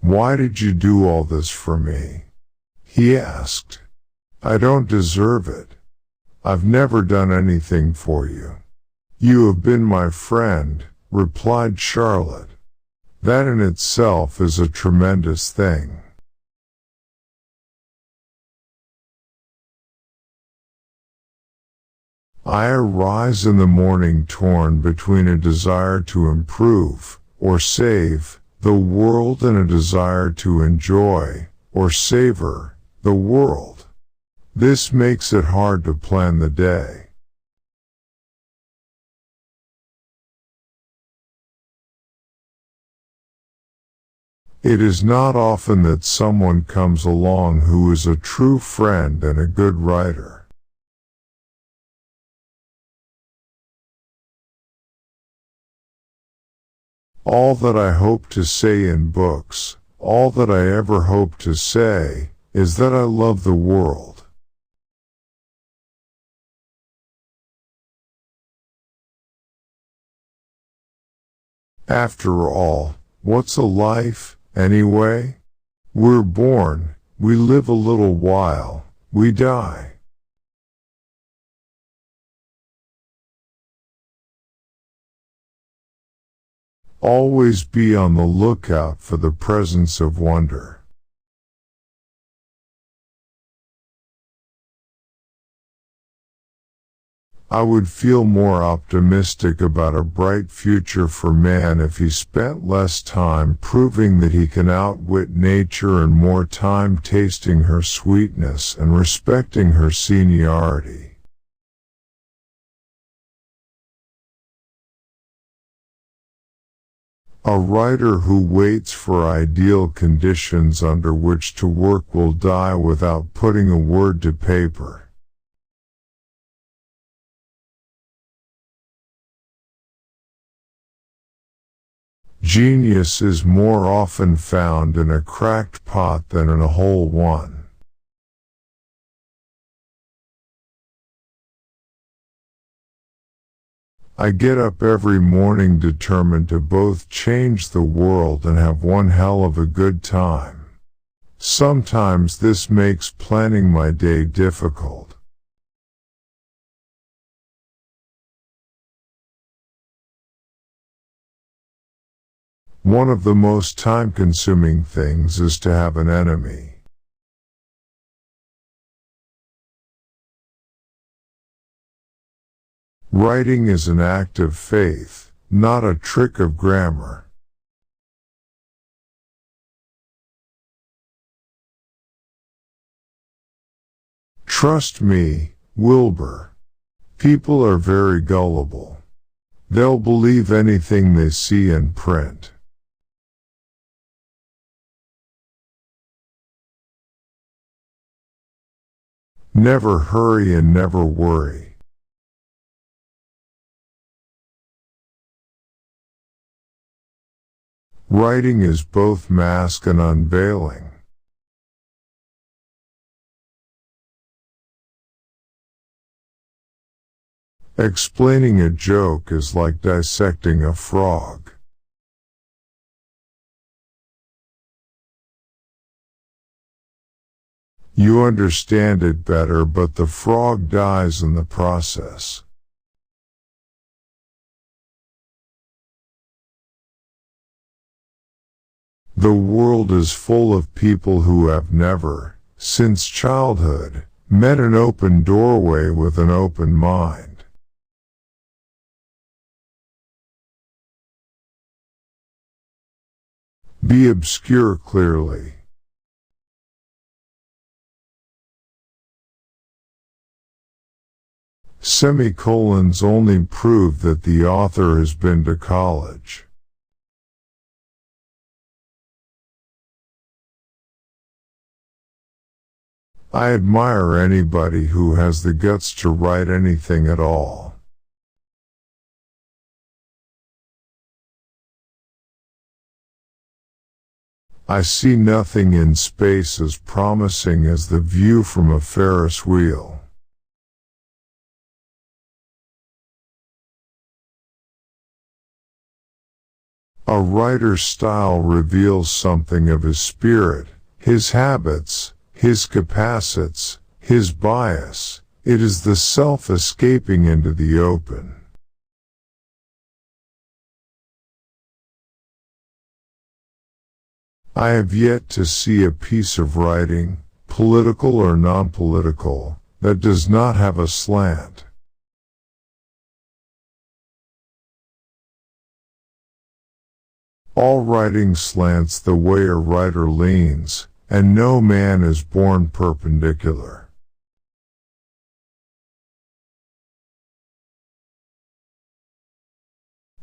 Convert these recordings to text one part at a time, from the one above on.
"Why did you do all this for me?" he asked. "I don't deserve it. I've never done anything for you." "You have been my friend," replied Charlotte. "That in itself is a tremendous thing." I arise in the morning torn between a desire to improve, or save, the world and a desire to enjoy, or savor, the world. This makes it hard to plan the day. It is not often that someone comes along who is a true friend and a good writer. All that I hope to say in books, all that I ever hope to say, is that I love the world. After all, what's a life, anyway? We're born, we live a little while, we die. Always be on the lookout for the presence of wonder. I would feel more optimistic about a bright future for man if he spent less time proving that he can outwit nature and more time tasting her sweetness and respecting her seniority. A writer who waits for ideal conditions under which to work will die without putting a word to paper. Genius is more often found in a cracked pot than in a whole one. I get up every morning determined to both change the world and have one hell of a good time. Sometimes this makes planning my day difficult. One of the most time-consuming things is to have an enemy. Writing is an act of faith, not a trick of grammar. Trust me, Wilbur. People are very gullible. They'll believe anything they see in print. Never hurry and never worry. Writing is both mask and unveiling. Explaining a joke is like dissecting a frog. You understand it better, but the frog dies in the process. The world is full of people who have never, since childhood, met an open doorway with an open mind. Be obscure clearly. Semicolons only prove that the author has been to college. I admire anybody who has the guts to write anything at all. I see nothing in space as promising as the view from a Ferris wheel. A writer's style reveals something of his spirit, his habits, his capacities, his bias. It is the self escaping into the open. I have yet to see a piece of writing, political or non-political, that does not have a slant. All writing slants the way a writer leans, and no man is born perpendicular.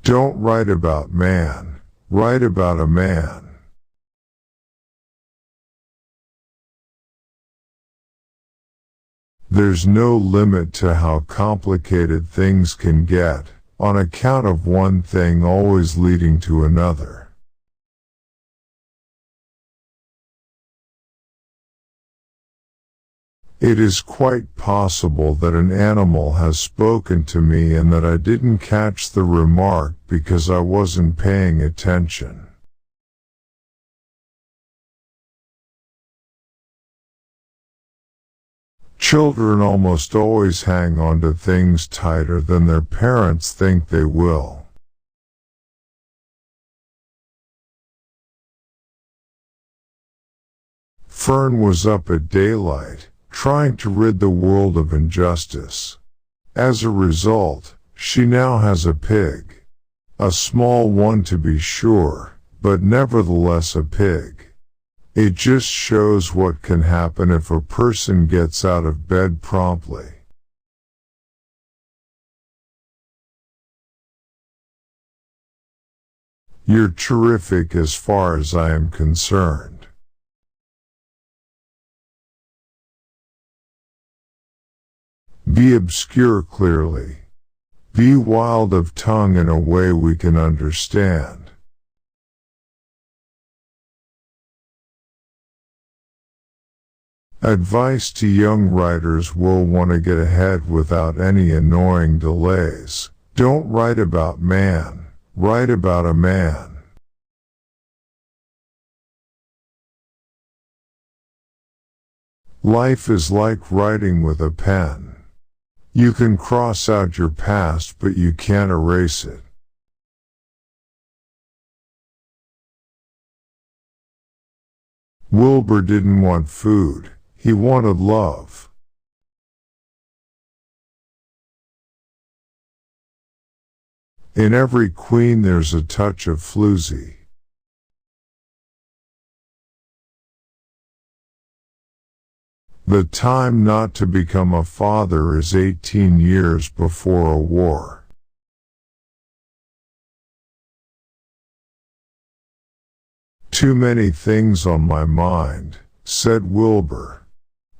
Don't write about man, write about a man. There's no limit to how complicated things can get, on account of one thing always leading to another. It is quite possible that an animal has spoken to me and that I didn't catch the remark because I wasn't paying attention. Children almost always hang on to things tighter than their parents think they will. Fern was up at daylight, trying to rid the world of injustice. As a result, she now has a pig. A small one to be sure, but nevertheless a pig. It just shows what can happen if a person gets out of bed promptly. You're terrific as far as I am concerned. Be obscure clearly. Be wild of tongue in a way we can understand. Advice to young writers will want to get ahead without any annoying delays. Don't write about man, write about a man. Life is like writing with a pen. You can cross out your past, but you can't erase it. Wilbur didn't want food. He wanted love. In every queen there's a touch of floozy. The time not to become a father is 18 years before a war. Too many things on my mind, said Wilbur.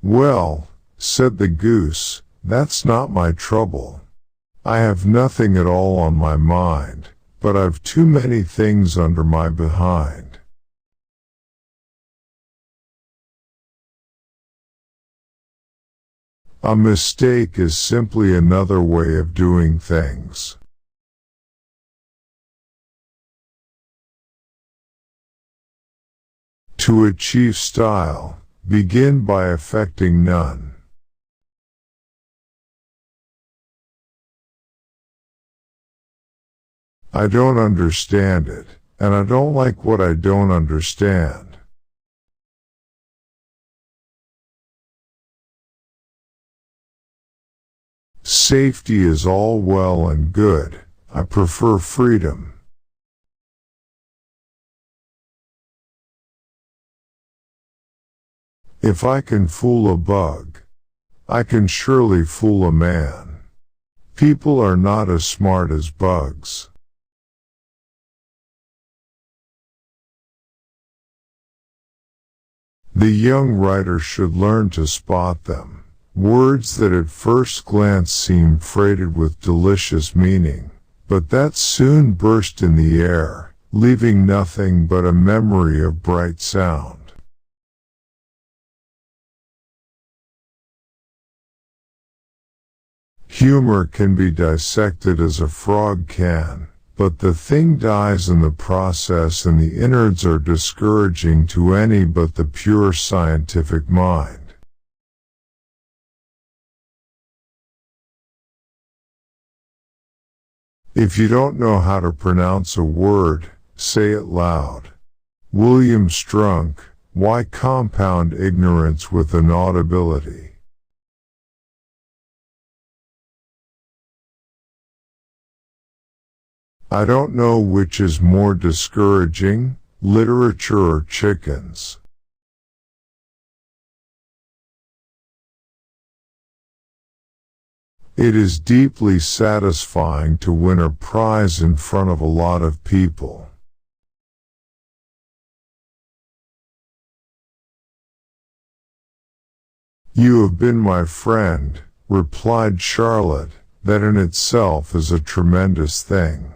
Well, said the goose, that's not my trouble. I have nothing at all on my mind, but I've too many things under my behind. A mistake is simply another way of doing things. To achieve style, begin by affecting none. I don't understand it, and I don't like what I don't understand. Safety is all well and good, I prefer freedom. If I can fool a bug, I can surely fool a man. People are not as smart as bugs. The young writer should learn to spot them. Words that at first glance seem freighted with delicious meaning, but that soon burst in the air, leaving nothing but a memory of bright sound. Humor can be dissected as a frog can, but the thing dies in the process and the innards are discouraging to any but the pure scientific mind. If you don't know how to pronounce a word, say it loud. William Strunk, Why Compound Ignorance with Inaudibility? I don't know which is more discouraging, literature or chickens. It is deeply satisfying to win a prize in front of a lot of people. You have been my friend, replied Charlotte, that in itself is a tremendous thing.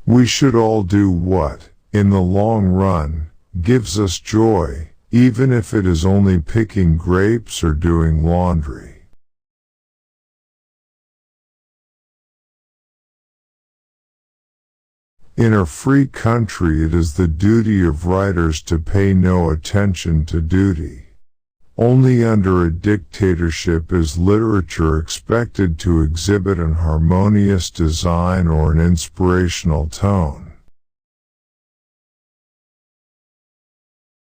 We should all do what, in the long run, gives us joy, even if it is only picking grapes or doing laundry. In a free country it is the duty of writers to pay no attention to duty. Only under a dictatorship is literature expected to exhibit an harmonious design or an inspirational tone.